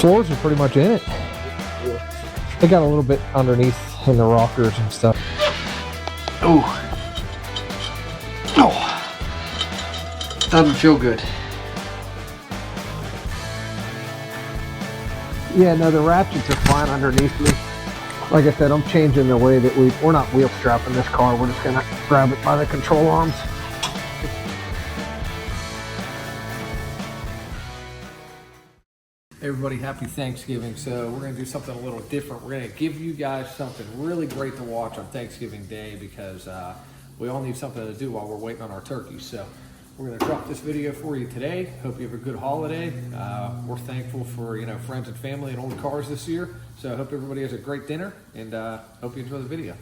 floors are pretty much in it. They got a little bit underneath in the rockers and stuff. Oh, doesn't feel good. Yeah, no, the ratchets are fine underneath me. Like I said, I'm changing the way that we're not wheel strapping this car. We're just gonna grab it by the control arms. Everybody, happy Thanksgiving. So we're gonna do something a little different. We're gonna give you guys something really great to watch on Thanksgiving Day because we all need something to do while we're waiting on our turkeys. So we're gonna drop this video for you today. Hope you have a good holiday. We're thankful for friends and family and old cars this year. So I hope everybody has a great dinner and hope you enjoy the video.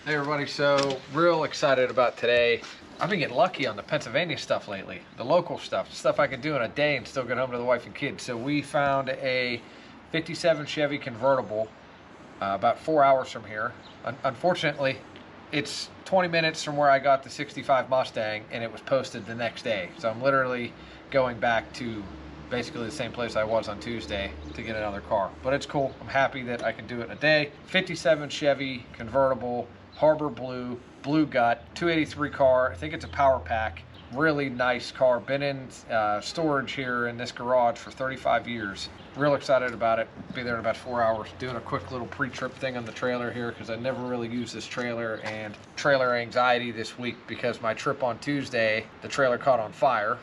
Hey everybody, so real excited about today. I've been getting lucky on the Pennsylvania stuff lately, the local stuff, stuff I can do in a day and still get home to the wife and kids. So we found a 57 Chevy convertible about 4 hours from here. Unfortunately, it's 20 minutes from where I got the 65 Mustang and it was posted the next day. So I'm literally going back to basically the same place I was on Tuesday to get another car. But it's cool. I'm happy that I can do it in a day. 57 Chevy convertible, Harbor Blue, blue gut, 283 car. I think it's a power pack. Really nice car. Been in storage here in this garage for 35 years. Real excited about it. Be there in about 4 hours. Doing a quick little pre-trip thing on the trailer here because I never really use this trailer, and trailer anxiety this week because my trip on Tuesday, the trailer caught on fire.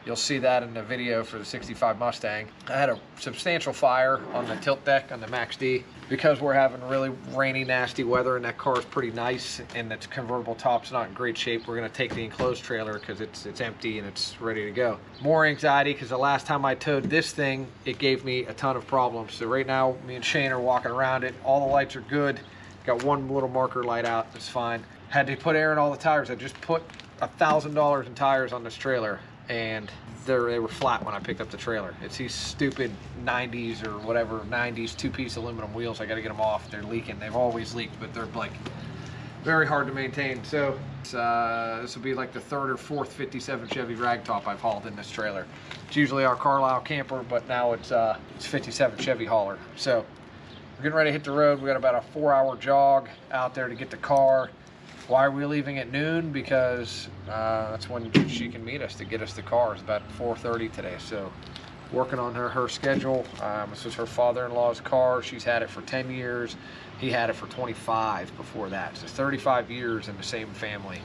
You'll see that in the video for the 65 Mustang. I had a substantial fire on the tilt deck on the Max D. Because we're having really rainy, nasty weather and that car is pretty nice and the convertible top's not in great shape, we're gonna take the enclosed trailer because it's empty and it's ready to go. More anxiety because the last time I towed this thing, it gave me a ton of problems. So right now, me and Shane are walking around it. All the lights are good. Got one little marker light out, it's fine. Had to put air in all the tires. I just put $1,000 in tires on this trailer and they were flat when I picked up the trailer. It's these stupid 90s or whatever, 90s two-piece aluminum wheels. I gotta get them off. They're leaking. They've always leaked, but they're like very hard to maintain. So this will be like the third or fourth 57 Chevy ragtop I've hauled in this trailer. It's usually our Carlisle camper, but now it's 57 Chevy hauler. So we're getting ready to hit the road. We got about a 4-hour jog out there to get the car. Why are we leaving at noon? Because that's when she can meet us to get us the car. It's about 4:30 today. So working on her schedule. This was her father-in-law's car. She's had it for 10 years. He had it for 25 before that. So 35 years in the same family.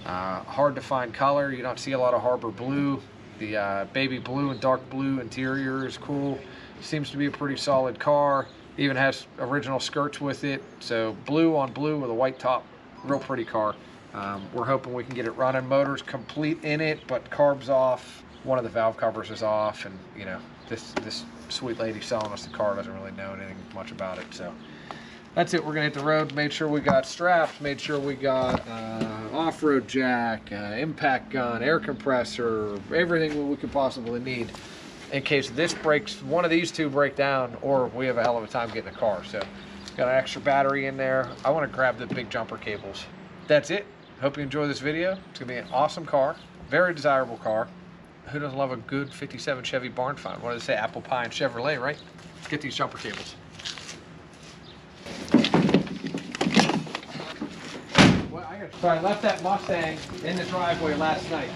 Hard to find color. You don't see a lot of Harbor Blue. The baby blue and dark blue interior is cool. Seems to be a pretty solid car. Even has original skirts with it. So blue on blue with a white top. Real pretty car. We're hoping we can get it running. Motor's complete in it, but carb's off. One of the valve covers is off, and this sweet lady selling us the car doesn't really know anything much about it. So that's it. We're gonna hit the road. Made sure we got straps. Made sure we got off-road jack, impact gun, air compressor, everything we could possibly need in case this breaks. One of these two break down, or we have a hell of a time getting a car. So. Got an extra battery in there. I want to grab the big jumper cables. That's it. Hope you enjoy this video. It's gonna be an awesome car, very desirable car. Who doesn't love a good 57 Chevy barn find? What do they say? Apple pie and Chevrolet, right? Let's get these jumper cables. Well, so I left that Mustang in the driveway last night.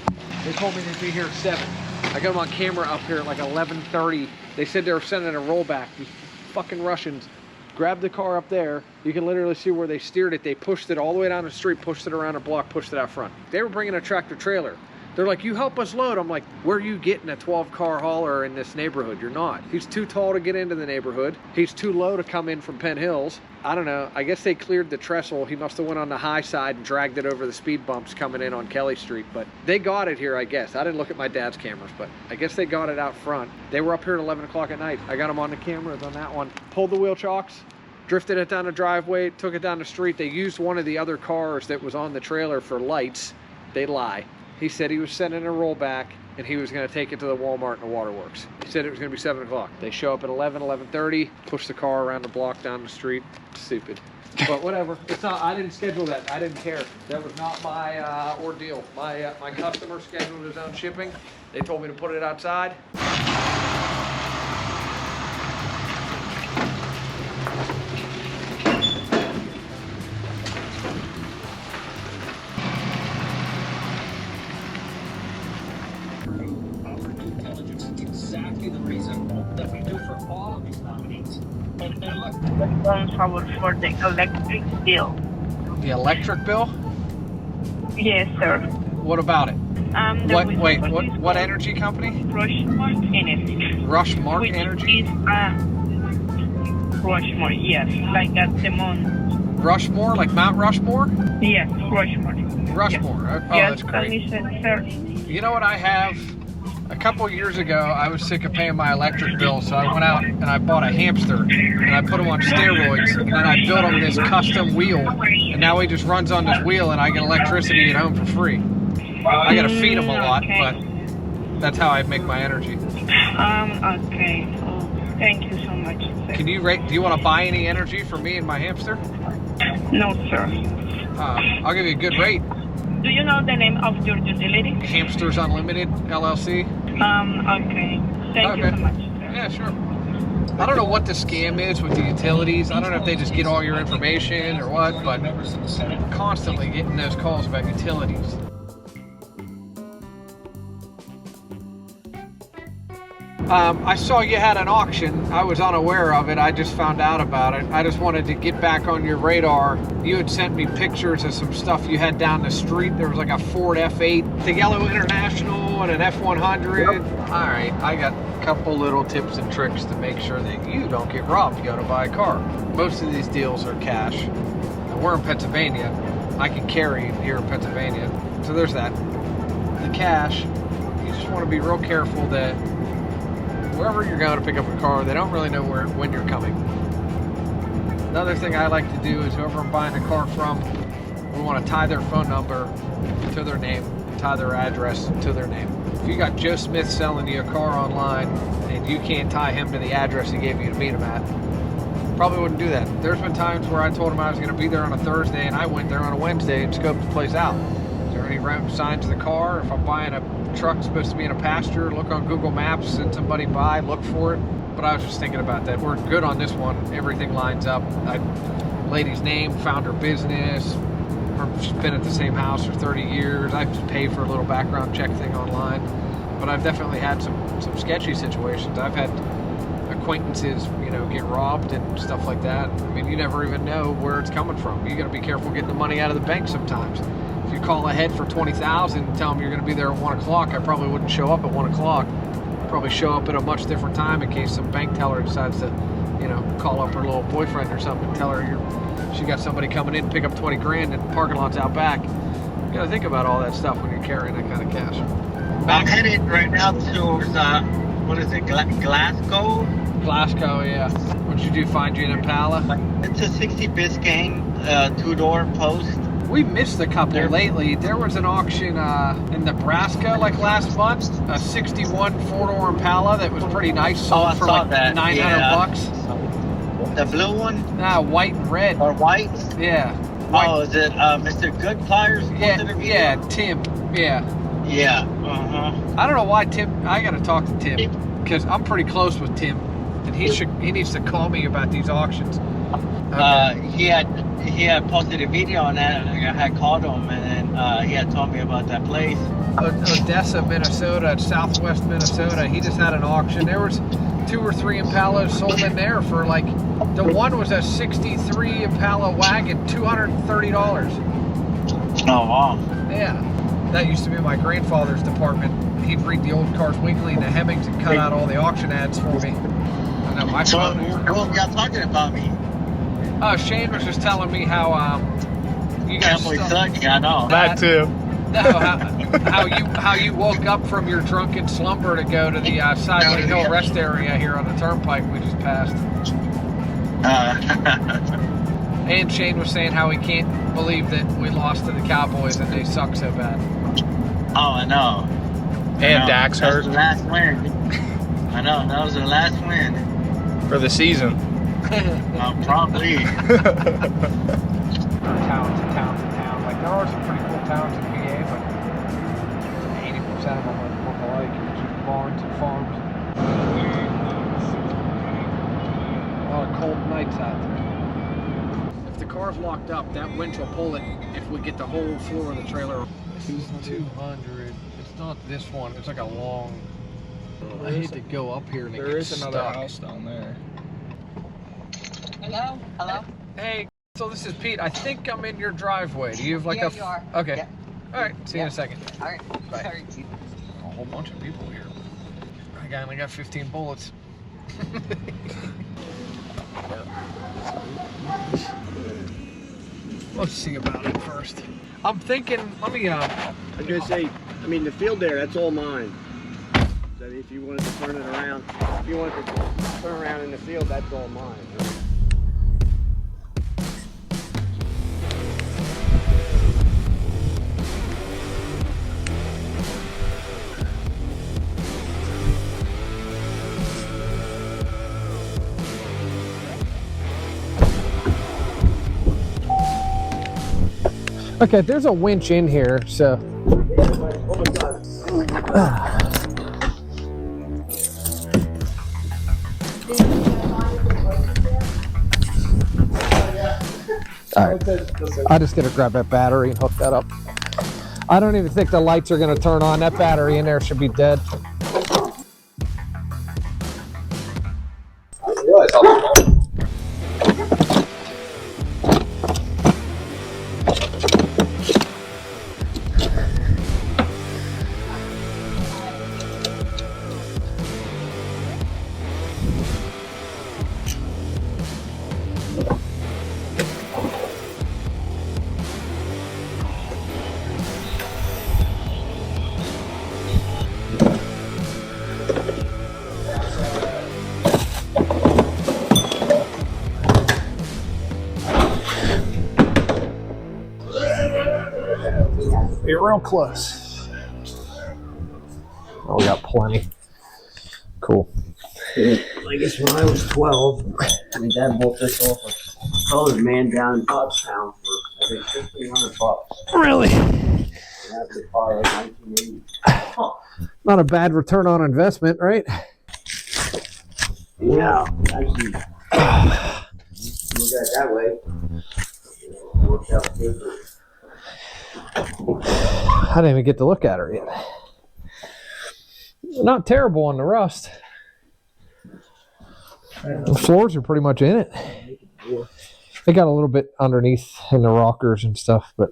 They told me they'd be here at 7. I got them on camera up here at like 11:30. They said they were sending a rollback. These fucking Russians. Grabbed the car up there. You can literally see where they steered it. They pushed it all the way down the street, pushed it around a block, pushed it out front. They were bringing a tractor trailer. They're like, you help us load. I'm like, where are you getting a 12-car hauler in this neighborhood? You're not. He's too tall to get into the neighborhood. He's too low to come in from Penn Hills. I don't know. I guess they cleared the trestle. He must have went on the high side and dragged it over the speed bumps coming in on Kelly Street. But they got it here, I guess. I didn't look at my dad's cameras, but I guess they got it out front. They were up here at 11 o'clock at night. I got them on the cameras on that one. Pulled the wheel chocks. Drifted it down the driveway, took it down the street. They used one of the other cars that was on the trailer for lights. They lie. He said he was sending a rollback and he was going to take it to the Walmart and the waterworks. He said it was going to be 7 o'clock. They show up at 11:30, push the car around the block down the street. Stupid. But whatever. It's not. I didn't schedule that. I didn't care. That was not my ordeal. My customer scheduled his own shipping. They told me to put it outside. Exactly the reason that we do for all of these nominees. And look, Responsible for the electric bill. The electric bill? Yes, sir. What about it? What energy company? Rushmore Energy. Rushmore Which Energy? Is, Rushmore, yes, like at the moon. Rushmore, like Mount Rushmore? Yes, Rushmore. Rushmore. Yes. Oh, Yes, that's great. sir. You know what I have? A couple of years ago, I was sick of paying my electric bill, so I went out and I bought a hamster, and I put him on steroids, and then I built him this custom wheel, and now he just runs on this wheel, and I get electricity at home for free. I gotta feed him a lot, but that's how I make my energy. Okay. Oh, thank you so much, sir. Can you rate? Do you want to buy any energy for me and my hamster? No, sir. I'll give you a good rate. Do you know the name of your utility? Hamsters Unlimited LLC. Okay. Thank you so much, sir. Yeah, sure. I don't know what the scam is with the utilities. I don't know if they just get all your information or what, but I'm constantly getting those calls about utilities. I saw you had an auction. I was unaware of it. I just found out about it. I just wanted to get back on your radar. You had sent me pictures of some stuff you had down the street. There was like a Ford F8, the Yellow International, and an F100. Yep. All right, I got a couple little tips and tricks to make sure that you don't get robbed. You go to buy a car. Most of these deals are cash. And we're in Pennsylvania. I can carry here in Pennsylvania. So there's that. The cash, you just want to be real careful that wherever you're going to pick up a car, they don't really know when you're coming. Another thing I like to do is whoever I'm buying a car from, we want to tie their phone number to their name, tie their address to their name. If you got Joe Smith selling you a car online and you can't tie him to the address he gave you to meet him at, probably wouldn't do that. There's been times where I told him I was going to be there on a Thursday and I went there on a Wednesday and scoped the place out. Is there any signs of the car? If I'm buying a truck supposed to be in a pasture, look on Google Maps, send somebody by, look for it. But I was just thinking about that. We're good on this one. Everything lines up. Lady's name, found her business. She's been at the same house for 30 years. I just pay for a little background check thing online. But I've definitely had some sketchy situations. I've had acquaintances, get robbed and stuff like that. I mean, you never even know where it's coming from. You got to be careful getting the money out of the bank sometimes. If you call ahead for $20,000 and tell them you're going to be there at 1 o'clock, I probably wouldn't show up at 1 o'clock. Probably show up at a much different time in case some bank teller decides to, call up her little boyfriend or something and tell her she got somebody coming in to pick up 20 grand and the parking lot's out back. You got to think about all that stuff when you're carrying that kind of cash. I'm headed right now to, Glasgow? Glasgow, yeah. What'd you do, find you an Impala? It's a 60 Biscayne, two-door post. We missed a couple lately. There was an auction in Nebraska like last month, a 61 four-door Impala that was pretty nice, sold for like that. $900. The blue one? White and red. Or white? Yeah. White. Oh, is it Mr. Good Pliers? Yeah, Tim. Yeah. Yeah. I don't know why Tim. I got to talk to Tim because I'm pretty close with Tim, and he needs to call me about these auctions. Okay. He had posted a video on that, and I had called him, and then he had told me about that place. Odessa, Minnesota, southwest Minnesota. He just had an auction. There was 2 or 3 Impalas sold in there for like, the one was a 63 Impala wagon, $230. Oh, wow. Yeah. That used to be my grandfather's department. He'd read the Old Cars Weekly and the Hemmings and cut out all the auction ads for me. I know my phone. What were y'all talking about me? Shane was just telling me how you guys suck. I know. That too. No, how you woke up from your drunken slumber to go to the Sideway Hill rest area here on the turnpike we just passed. And Shane was saying how he can't believe that we lost to the Cowboys and they suck so bad. Oh, I know. And Dak's hurt. That's the last win. I know, that was the last win. For the season. Probably. Town to town to town. Like, there are some pretty cool towns in PA, but 80% of them look alike. It's just barns and farms. A lot of cold nights out there. If the car's locked up, that winch will pull it if we get the whole floor of the trailer. This is 200. It's not this one. It's like a long... I hate to go up here and There is another house down there. Hello? Hello? Hey, so this is Pete. I think I'm in your driveway. Do you have like Yeah, a... you are. Okay. Yep. All right. See you in a second. All right. Bye. Sorry. A whole bunch of people here. I only got 15 bullets. Let's see about it first. I'm thinking, let me, I was gonna say, I mean, the field there, that's all mine. So if you wanted to turn it around, if you wanted to turn around in the field, that's all mine. okay, there's a winch in here, so. All right, I just gotta grab that battery and hook that up. I don't even think the lights are gonna turn on. That battery in there should be dead. You're real close. Oh, we got plenty. Cool. I guess when I was 12, my dad bought this off a colored man down in Pottstown for, I think, $1,500. Really? That's the car, like 1980. Not a bad return on investment, right? Yeah, actually, look at it that way. It worked out good. I didn't even get to look at her yet. Not terrible on the rust. The floors are pretty much in it. They got a little bit underneath in the rockers and stuff, but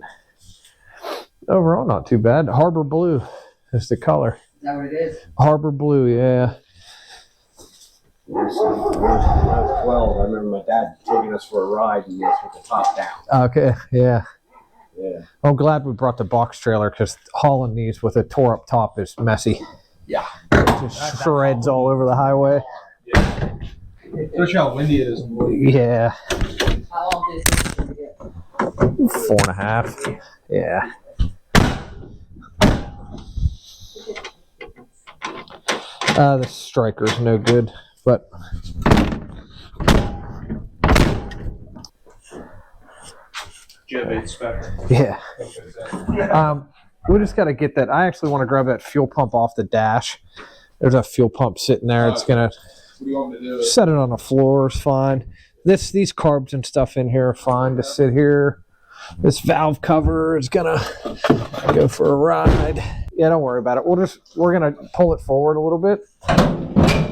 overall not too bad. Harbor blue is the color. Is that what it is? Harbor blue, yeah. When I was 12, I remember my dad taking us for a ride in this with the top down. Okay, yeah. Yeah. I'm glad we brought the box trailer because hauling these with a tore up top is messy. Yeah. It just shreds all over the highway. Yeah. Especially how windy it is. Yeah. How long is this going to get? 4.5. Yeah. The striker's no good, but yeah. We just got to get that. I actually want to grab that fuel pump off the dash. There's a fuel pump sitting there. It's gonna set it on the floor. Is fine. These carbs and stuff in here are fine to sit here. This valve cover is gonna go for a ride. Yeah, don't worry about it. We're gonna pull it forward a little bit,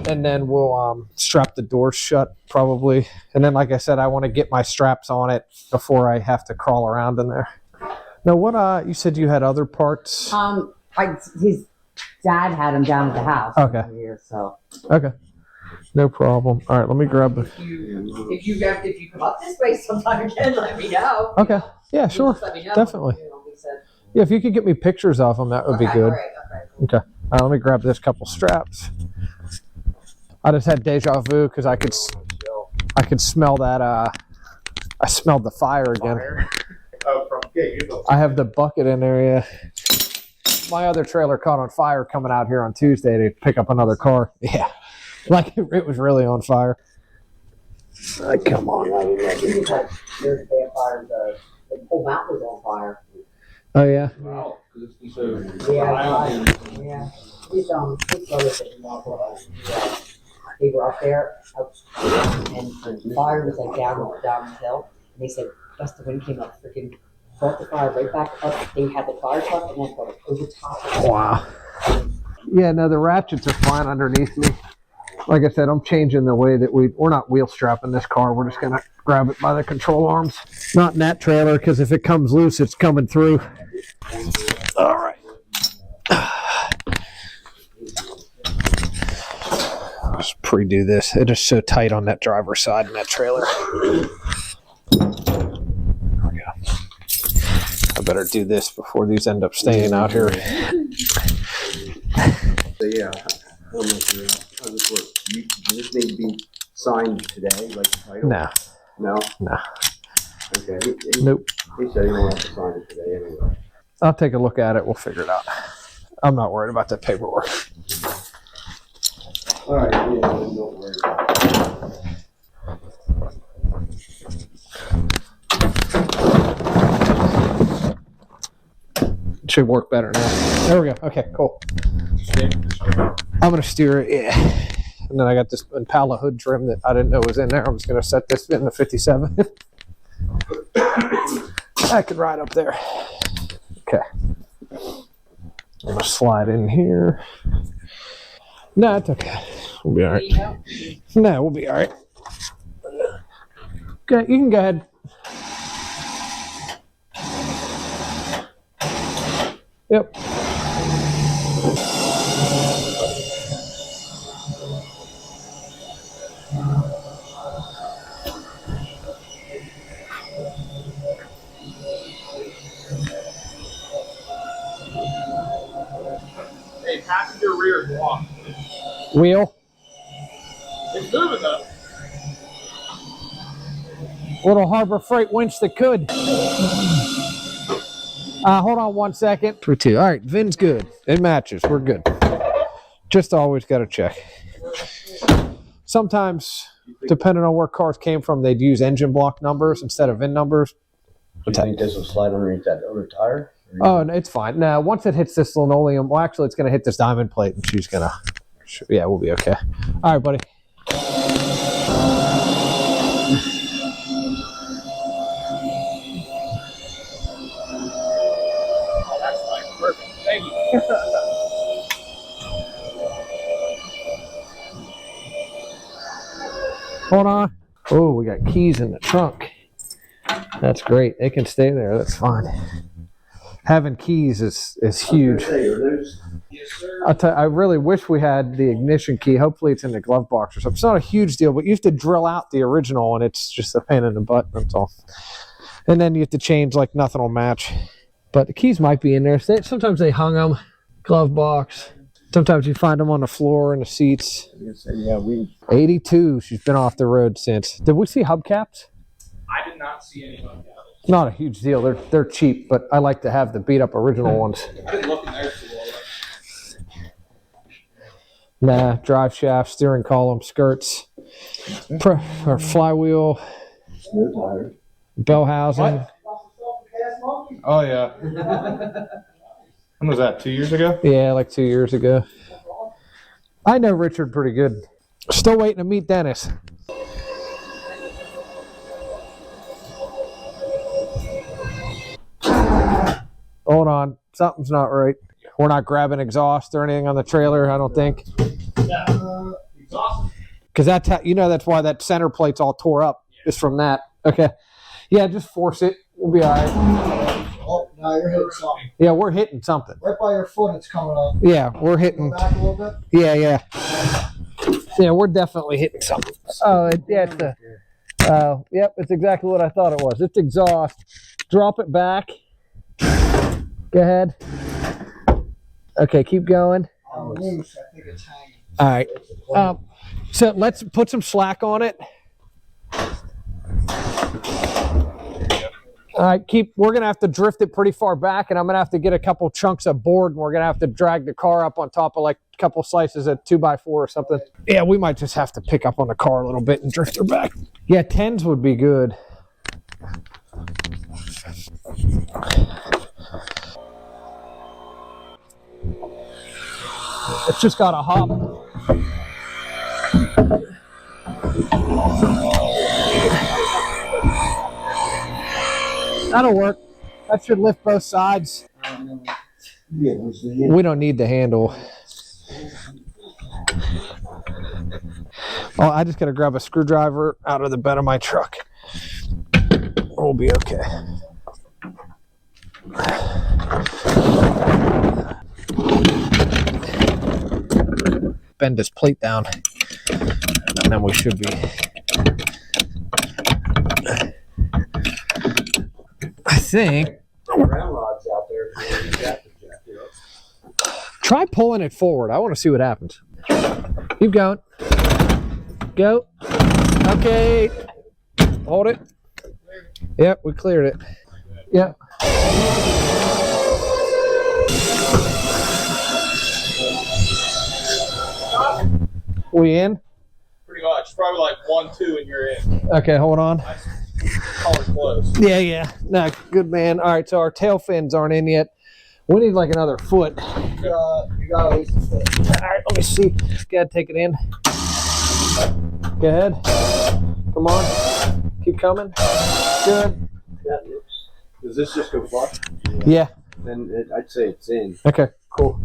and then we'll strap the doors shut probably. And then, like I said, I want to get my straps on it before I have to crawl around in there. Now, what you said you had other parts? His dad had him down at the house. Okay. Here, so. Okay. No problem. All right, let me grab it. If you come up this way sometime again, let me know. Okay. Yeah, sure. Just let me know. Definitely. You know, he said. Yeah, if you could get me pictures of them, that would be good. All right, Okay. All right, let me grab this couple straps. I just had deja vu because I could smell that. I smelled the fire again. Oh, I have the bucket in there. Yeah. my other trailer caught on fire coming out here on Tuesday to pick up another car. Yeah, like it was really on fire. Come on. There's fires. The whole mountain was on fire. Oh yeah. Wow. Yeah. His brothers they were up there, and the fire was like down the hill. And they said, gust of wind came up, freaking brought the fire right back up. They had the fire truck and then brought it over top. Wow. Yeah, no, the ratchets are fine underneath me. Like I said, I'm changing the way that we're not wheel strapping this car. We're just gonna grab it by the control arms. Not in that trailer, because if it comes loose, it's coming through. All right. Let's pre-do this. It is so tight on that driver's side in that trailer. There we go. I better do this before these end up staying out here. So yeah, how much how does this work? Does this need to be signed today, like the title? No. No? No. Okay. Nope. He said he won't have to sign it today anyway. I'll take a look at it. We'll figure it out. I'm not worried about that paperwork. All right, yeah, don't worry about It should work better now. There we go. Okay, cool. I'm going to steer it, yeah. And then I got this Impala hood trim that I didn't know was in there. I'm just going to set this in the 57. I could ride up there. Okay. I'm going to slide in here. No, it's okay. We'll be all right. No, we'll be all right. Okay, you can go ahead. Yep. Hey, passenger rear block. Wheel. It's moving though. Little Harbor Freight winch that could. Hold on 1 second. 3, 2. All right, VIN's good. It matches. We're good. Just always got to check. Sometimes, depending on where cars came from, they'd use engine block numbers instead of VIN numbers. Do you think this will slide underneath that other tire? Oh, no, it's fine. Now, once it hits this linoleum, well, actually, it's going to hit this diamond plate, and she's going to, yeah, we'll be okay. All right, buddy. Hold on. Oh, we got keys in the trunk. That's great. They can stay there. That's fine. Having keys is huge. I really wish we had the ignition key. Hopefully it's in the glove box or something. It's not a huge deal, but you have to drill out the original, and it's just a pain in the butt. That's all. And then you have to change, like nothing will match. But the keys might be in there. Sometimes they hung them. Glove box. Sometimes you find them on the floor and the seats. Yeah, 82. She's been off the road since. Did we see hubcaps? I did not see any of that. Not a huge deal. They're cheap, but I like to have the beat up original ones. I didn't look in there too well. Nah, drive shaft, steering column, skirts, or flywheel, bell housing. Oh yeah. When was that? 2 years ago? Yeah, like 2 years ago. I know Richard pretty good. Still waiting to meet Dennis. Hold on, something's not right. We're not grabbing exhaust or anything on the trailer, I don't think. Exhaust. Because that's how, that's why that center plate's all tore up. Is from that. Okay. Yeah, just force it. We'll be all right. Oh, now you're hitting something. Yeah, we're hitting something. Right by your foot, it's coming up. Yeah, we're hitting. Go back a little bit. Yeah. Yeah, we're definitely hitting something. Oh, yeah, it's the. Yep, it's exactly what I thought it was. It's exhaust. Drop it back. Go ahead. Okay, keep going. On the loose, I think it's hanging. All right. So let's put some slack on it. All right, we're gonna have to drift it pretty far back, and I'm gonna have to get a couple chunks of board, and we're gonna have to drag the car up on top of like a couple slices of 2x4 or something. Yeah, we might just have to pick up on the car a little bit and drift her back. Yeah, 10s would be good. It's just got a hop. That'll work. That should lift both sides. We don't need the handle. Oh, I just gotta grab a screwdriver out of the bed of my truck. We'll be okay. Bend this plate down, and then we should be. I think. Ramrods out there. Try pulling it forward. I want to see what happens. Keep going. Go. Okay. Hold it. Yep, we cleared it. Yep. We in? Pretty much. Probably like 1, 2, and you're in. Okay, hold on. Collar close. Yeah. No, good man. All right, so our tail fins aren't in yet. We need like another foot. You got at least a foot. All right, let me see. Go ahead, take it in. Go ahead. Come on. Keep coming. Good. Does this just go flush? Yeah. Then I'd say it's in. Okay, cool.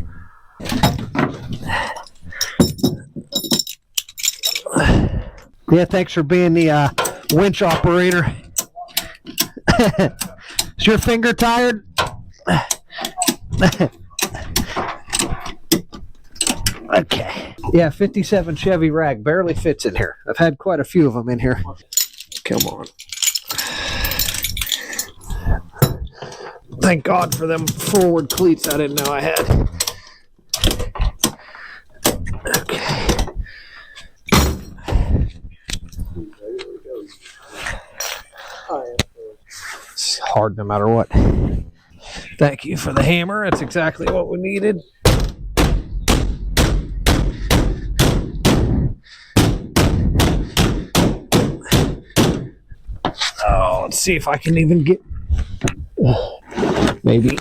Yeah, thanks for being the winch operator. Is your finger tired? Okay. Yeah, 57 Chevy rag barely fits in here. I've had quite a few of them in here. Come on. Thank God for them forward cleats I didn't know I had. Okay. It's hard no matter what. Thank you for the hammer. That's exactly what we needed. Oh, let's see if I can even get... Maybe.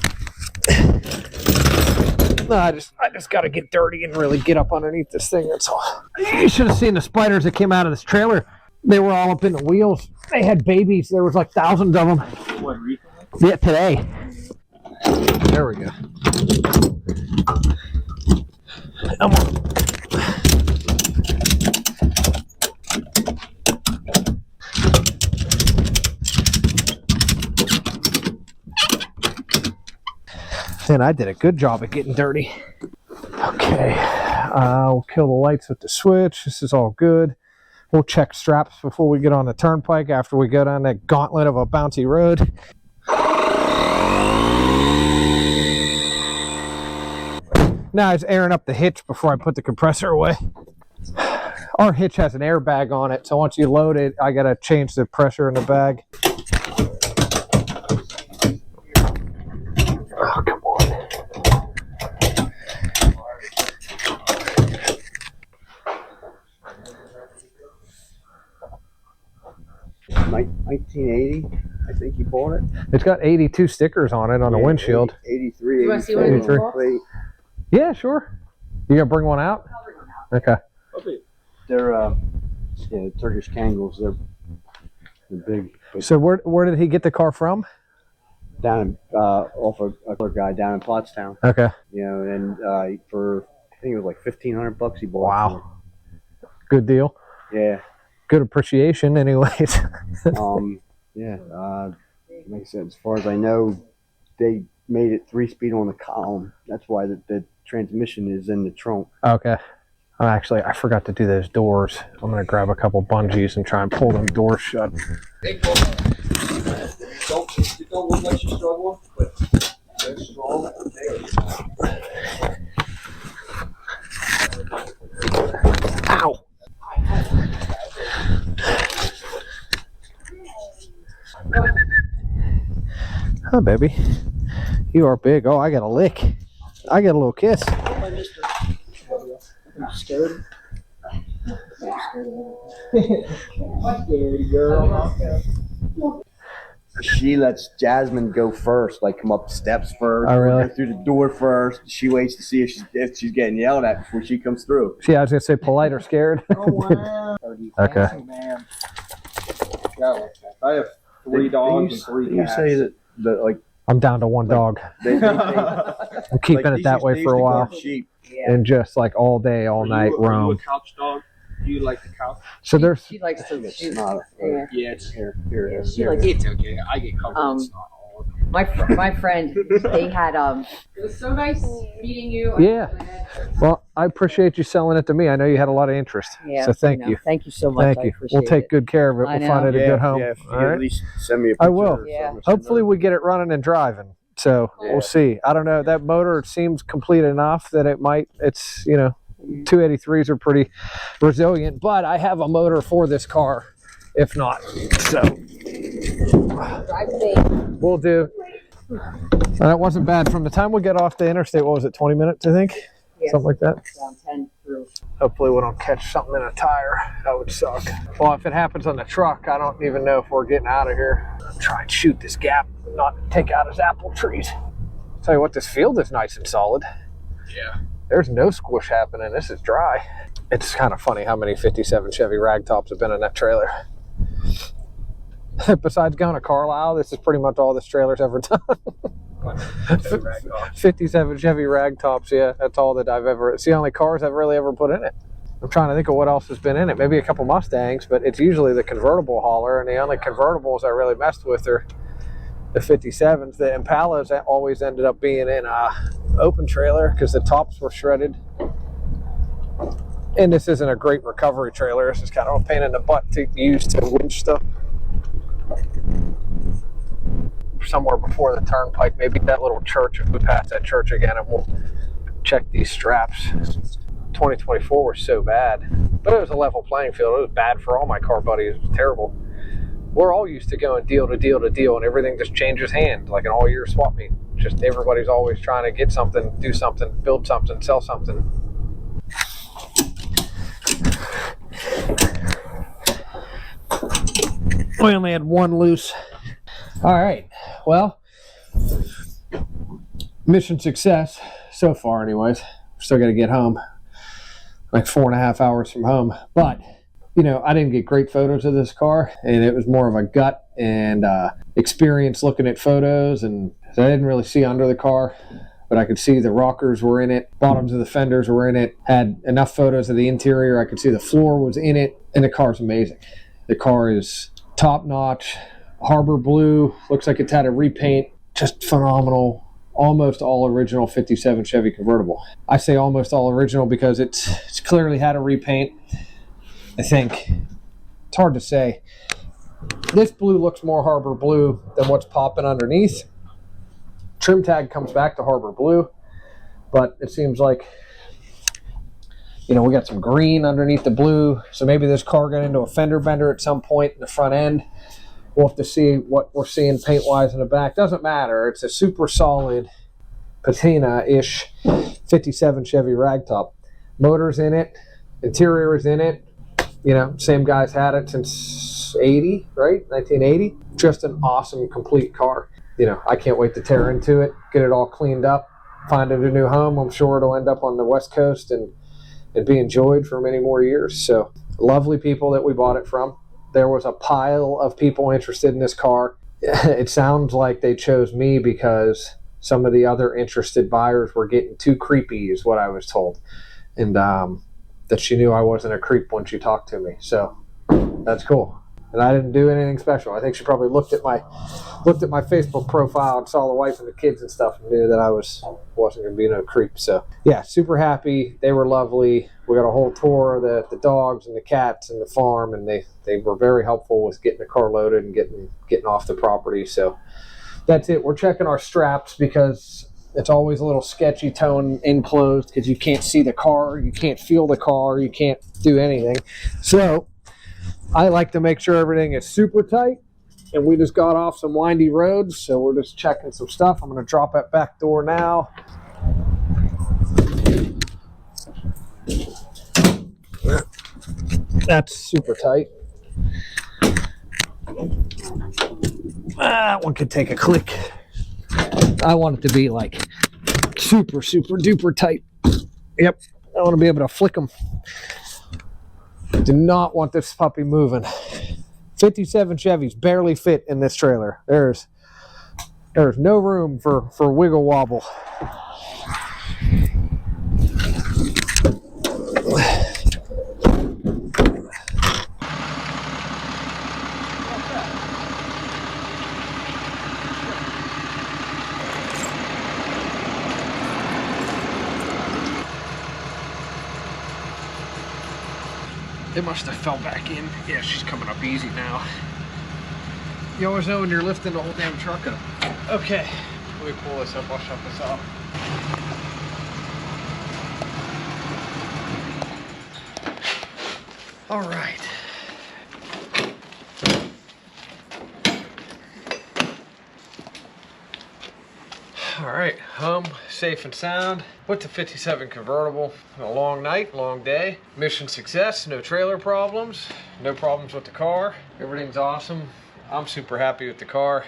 No, I just got to get dirty and really get up underneath this thing. That's all. You should have seen the spiders that came out of this trailer. They were all up in the wheels. They had babies. There was like thousands of them. What, recently? Yeah, today. There we go. Come on. And I did a good job at getting dirty. Okay, we'll kill the lights with the switch. This is all good. We'll check straps before we get on the turnpike after we go down that gauntlet of a bouncy road. Now I was airing up the hitch before I put the compressor away. Our hitch has an airbag on it, so once you load it, I gotta change the pressure in the bag. Oh, come on. 1980, I think you bought it. It's got 82 stickers on it on the windshield. 83. You want to see what it's for? Yeah, sure. You gonna bring one out? I'll bring one out. Okay. They're Turkish Kangles. They're big. So where did he get the car from? Down off a guy down in Pottstown. Okay. You know, and for I think it was like $1,500 he bought. Wow. Good deal. Yeah. Good appreciation, anyways. Yeah. Like I said, as far as I know, they made it 3-speed on the column. That's why the transmission is in the trunk. Okay. Actually, I forgot to do those doors. I'm gonna grab a couple bungees and try and pull them doors shut. Don't let you struggle, but they're strong. Ow! Huh, baby. You are big. Oh, I got a lick. I got a little kiss. Stowed. What dirty girl? She lets Jasmine go first, like come up the steps first. Oh, really? Go through the door first. She waits to see if she's getting yelled at before she comes through. Yeah, I was gonna say polite or scared. Oh wow. Okay. Oh, man. I have 3 dogs and 3 You cats. say that like I'm down to 1 dog. they I'm keeping like it that way for a while, Sheep. and just like all day, all night Are you a roam. couch dog? Do you like the couch? So there's She likes to. It's She, not. yeah. Yeah, it's Here it is. She likes. It's okay. I get covered. It's not all of it. My friend, they had It was so nice meeting you. Yeah. Well, I appreciate you selling it to me. I know you had a lot of interest. Yeah. So thank you. Thank you so much. Thank I you. appreciate We'll take it. good care of it. I We'll find know. it a good home. Yeah, if you All could right. at least send me a I picture. will. or Yeah. something. Hopefully we get it running and driving. So we'll see. I don't know. That motor seems complete enough that it might. It's 283s are pretty resilient, but I have a motor for this car. If not, so Drive safe. we'll do. That wasn't bad. From the time we get off the interstate, what was it, 20 minutes, I think? Yeah. Something like that. Down 10 through. Hopefully we don't catch something in a tire. That would suck. Well, if it happens on the truck, I don't even know if we're getting out of here. Try and shoot this gap, not take out his apple trees. Tell you what, this field is nice and solid. Yeah. There's no squish happening. This is dry. It's kind of funny how many 57 Chevy ragtops have been in that trailer. Besides going to Carlisle, this is pretty much all this trailer's ever done. 57 Chevy ragtops, yeah, that's all that I've ever. It's the only cars I've really ever put in it. I'm trying to think of what else has been in it. Maybe a couple Mustangs, but it's usually the convertible hauler, and the only convertibles I really messed with are the 57s. The Impalas always ended up being in a open trailer because the tops were shredded. And this isn't a great recovery trailer. This is kind of a pain in the butt to use to winch stuff. Somewhere before the turnpike, maybe that little church, if we pass that church again, and we'll check these straps. 2024 was so bad, but it was a level playing field. It was bad for all my car buddies. It was terrible. We're all used to going deal to deal to deal, and everything just changes hands like an all-year swap meet. Just everybody's always trying to get something, do something, build something, sell something. We only had one loose. All right, well, mission success so far anyways. Still got to get home, like 4.5 hours from home. But, I didn't get great photos of this car, and it was more of a gut and experience looking at photos, and I didn't really see under the car, but I could see the rockers were in it, bottoms of the fenders were in it, had enough photos of the interior. I could see the floor was in it, and the car's amazing. The car is top-notch, Harbor blue, looks like it's had a repaint, just phenomenal. Almost all original 57 Chevy convertible. I say almost all original because it's clearly had a repaint. I think it's hard to say. This blue looks more Harbor blue than what's popping underneath. Trim tag comes back to Harbor blue, but it seems like we got some green underneath the blue, so maybe this car got into a fender bender at some point in the front end. We'll have to see what we're seeing paint-wise in the back. Doesn't matter. It's a super solid patina-ish 57 Chevy ragtop. Motor's in it. Interior is in it. Same guy's had it since 80, right? 1980. Just an awesome, complete car. I can't wait to tear into it, get it all cleaned up, find it a new home. I'm sure it'll end up on the West Coast and be enjoyed for many more years. So, lovely people that we bought it from. There was a pile of people interested in this car. It sounds like they chose me because some of the other interested buyers were getting too creepy, is what I was told. And that she knew I wasn't a creep when she talked to me. So that's cool. And I didn't do anything special. I think she probably looked at my Facebook profile and saw the wife and the kids and stuff and knew that I wasn't going to be no creep. So yeah, super happy. They were lovely. We got a whole tour of the dogs and the cats and the farm, and they were very helpful with getting the car loaded and getting off the property. So that's it. We're checking our straps because it's always a little sketchy towing enclosed because you can't see the car, you can't feel the car, you can't do anything. So I like to make sure everything is super tight and we just got off some windy roads, so we're just checking some stuff. I'm gonna drop that back door now. That's super tight. That one could take a click. I want it to be like super, super duper tight. Yep, I want to be able to flick them. Do not want this puppy moving. 57 Chevys barely fit in this trailer. There's no room for wiggle wobble. It must have fell back in. Yeah, she's coming up easy now. You always know when you're lifting the whole damn truck up. Okay, let me pull this up. I'll shut this off. All right. All right, home safe and sound with the 57 convertible. A long night, long day. Mission success, no trailer problems, no problems with the car. Everything's awesome. I'm super happy with the car.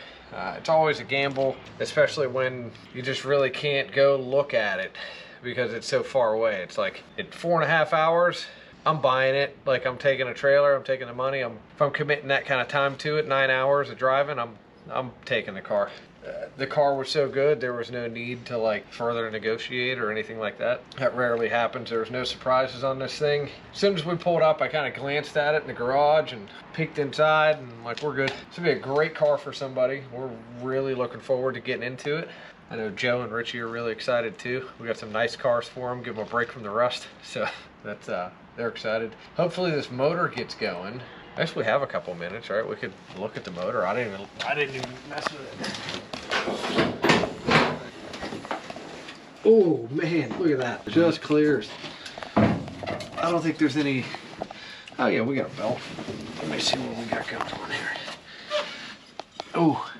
It's always a gamble, especially when you just really can't go look at it because it's so far away. It's like in 4.5 hours, I'm buying it. Like I'm taking a trailer, I'm taking the money. If I'm committing that kind of time to it, 9 hours of driving, I'm taking the car. The car was so good, there was no need to like further negotiate or anything like that. That rarely happens. There was no surprises on this thing. As soon as we pulled up, I kind of glanced at it in the garage and peeked inside and like, we're good. This would be a great car for somebody. We're really looking forward to getting into it. I know Joe and Richie are really excited too. We got some nice cars for them, give them a break from the rust. So that's, they're excited. Hopefully this motor gets going. I guess we have a couple minutes, right? We could look at the motor. I didn't even mess with it. Oh man, look at that. Just clears. I don't think there's any. Oh yeah, we got a belt. Let me see what we got going on here. Oh.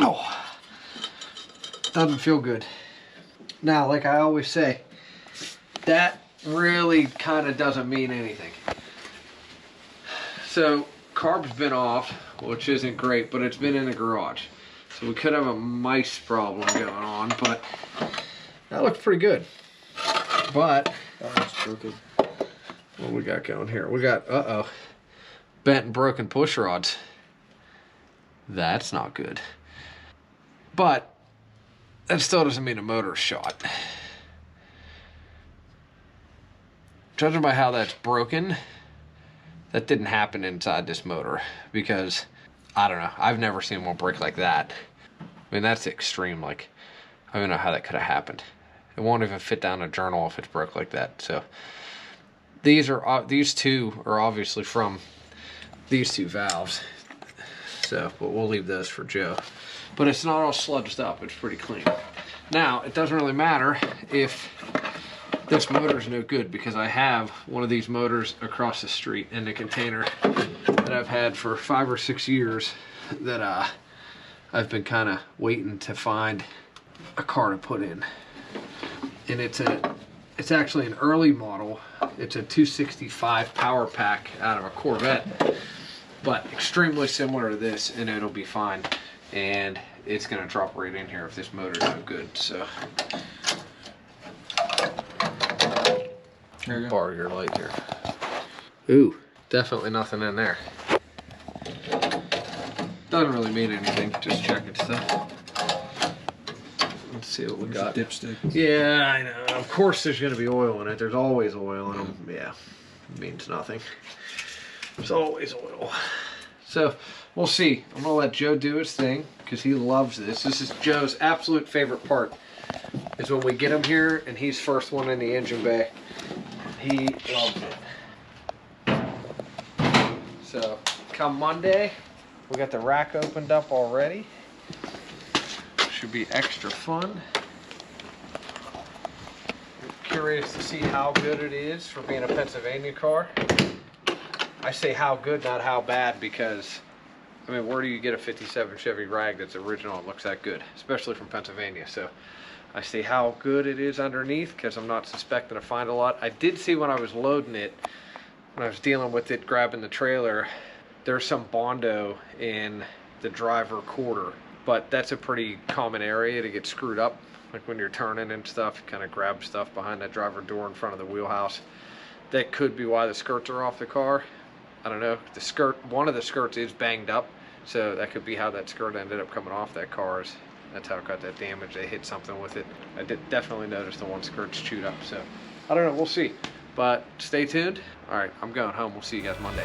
Oh. Doesn't feel good. Now, like I always say, that really kind of doesn't mean anything. So carb's been off, which isn't great, but it's been in the garage. So we could have a mice problem going on, but that looks pretty good. But what we got going here? We got, bent and broken push rods. That's not good. But that still doesn't mean the motor's shot. Judging by how that's broken, that didn't happen inside this motor because, I don't know, I've never seen one break like that. I mean, that's extreme. Like, I don't know how that could have happened. It won't even fit down a journal if it's broke like that. So these two are obviously from these two valves. So, but we'll leave those for Joe. But it's not all sludged up. It's pretty clean. Now, it doesn't really matter if this motor's no good because I have one of these motors across the street in the container that I've had for 5 or 6 years that I've been kind of waiting to find a car to put in. And it's actually an early model. It's a 265 power pack out of a Corvette, but extremely similar to this, and it'll be fine. And it's gonna drop right in here if this motor's no good. So here you go. Borrow your light here. Ooh, definitely nothing in there. Doesn't really mean anything, just checking stuff. Let's see what we got. Dipstick. Yeah, I know. Of course there's gonna be oil in it. There's always oil in them. Yeah, it means nothing. There's always oil. So we'll see. I'm gonna let Joe do his thing because he loves this. This is Joe's absolute favorite part, is when we get him here and he's first one in the engine bay. He loves it. So come Monday, we got the rack opened up already. Should be extra fun. I'm curious to see how good it is for being a Pennsylvania car. I say how good, not how bad, because I mean, where do you get a 57 Chevy Rag that's original and looks that good, especially from Pennsylvania? So I see how good it is underneath because I'm not suspecting to find a lot. I did see when I was loading it, when I was dealing with it, grabbing the trailer, there's some Bondo in the driver quarter, but that's a pretty common area to get screwed up. Like when you're turning and stuff, you kind of grab stuff behind that driver door in front of the wheelhouse. That could be why the skirts are off the car. I don't know. The skirt, one of the skirts is banged up, so that could be how that skirt ended up coming off that car. That's how it got that damage. They hit something with it. I did definitely notice the one skirt's chewed up, so I don't know. We'll see. But stay tuned. All right, I'm going home. We'll see you guys Monday.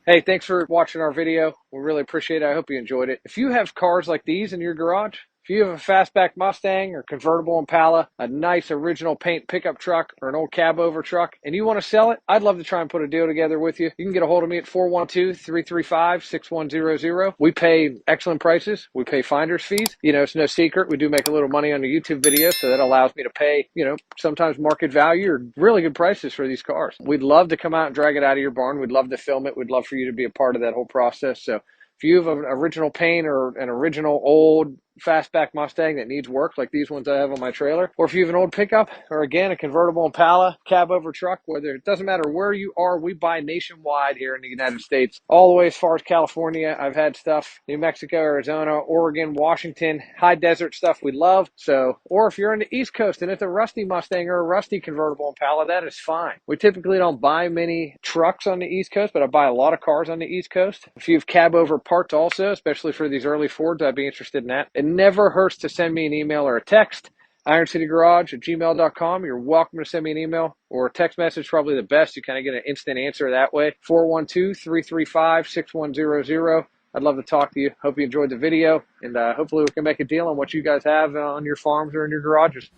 Hey, thanks for watching our video. We really appreciate it. I hope you enjoyed it. If you have cars like these in your garage, if you have a fastback Mustang or convertible Impala, a nice original paint pickup truck or an old cab over truck, and you want to sell it, I'd love to try and put a deal together with you. You can get a hold of me at 412-335-6100. We pay excellent prices. We pay finder's fees. You know, it's no secret. We do make a little money on the YouTube videos, so that allows me to pay, you know, sometimes market value or really good prices for these cars. We'd love to come out and drag it out of your barn. We'd love to film it. We'd love for you to be a part of that whole process. So if you have an original paint or an original old fastback Mustang that needs work like these ones I have on my trailer, or if you have an old pickup or again a convertible Impala, cab over truck, whether it doesn't matter where you are, we buy nationwide here in the United States, all the way as far as California. I've had stuff New Mexico, Arizona, Oregon, Washington, high desert stuff we love. So, or if you're in the East Coast and it's a rusty Mustang or a rusty convertible Impala, that is fine. We typically don't buy many trucks on the East Coast, but I buy a lot of cars on the East Coast. If you have cab over parts also, especially for these early Fords, I'd be interested in that. It never hurts to send me an email or a text. IronCityGarage@gmail.com. You're welcome to send me an email or a text message, probably the best. You kind of get an instant answer that way. 412-335-6100. I'd love to talk to you. Hope you enjoyed the video, and hopefully we can make a deal on what you guys have on your farms or in your garages.